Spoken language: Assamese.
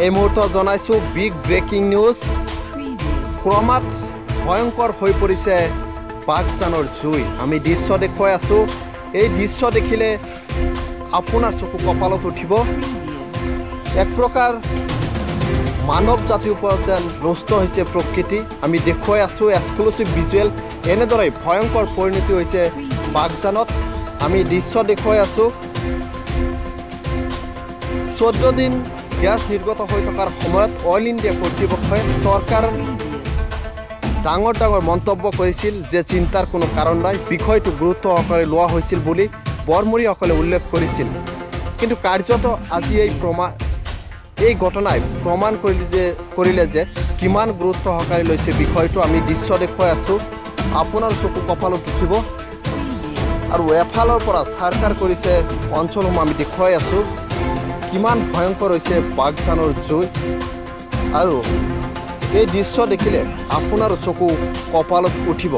এই মুহূৰ্তত জনাইছোঁ বিগ ব্ৰেকিং নিউজ। ক্ৰমাৎ ভয়ংকৰ হৈ পৰিছে বাঘজানৰ জুই। আমি দৃশ্য দেখুৱাই আছোঁ। এই দৃশ্য দেখিলে আপোনাৰ চকু কপালত উঠিব। এক প্ৰকাৰ মানৱ জাতিৰ ওপৰত যেন ৰুষ্ট হৈছে প্ৰকৃতি। আমি দেখুৱাই আছোঁ এক্সক্লুচিভ ভিজুৱেল। এনেদৰে ভয়ংকৰ পৰিণতি হৈছে বাঘজানত। আমি দৃশ্য দেখুৱাই আছোঁ। 14 দিন গেছ নিৰ্গত হৈ থকাৰ সময়ত অইল ইণ্ডিয়া কৰ্তৃপক্ষই চৰকাৰৰ ডাঙৰ ডাঙৰ মন্তব্য কৰিছিল যে চিন্তাৰ কোনো কাৰণ নাই, বিষয়টো গুৰুত্ব সহকাৰে লোৱা হৈছিল বুলি বৰমূৰীয়াসকলে উল্লেখ কৰিছিল। কিন্তু কাৰ্যত আজি এই ঘটনাই প্ৰমাণ কৰিলে যে কিমান গুৰুত্ব সহকাৰে লৈছে বিষয়টো। আমি দৃশ্য দেখুৱাই আছোঁ, আপোনাৰ চকু কপালত উঠিব। আৰু এফালৰ পৰা চৰকাৰ কৰিছে অঞ্চলসমূহ আমি দেখুৱাই আছোঁ কিমান ভয়ংকৰ হৈছে বাঘজানৰ জুই। আৰু এই দৃশ্য দেখিলে আপোনাৰ চকু কপালত উঠিব।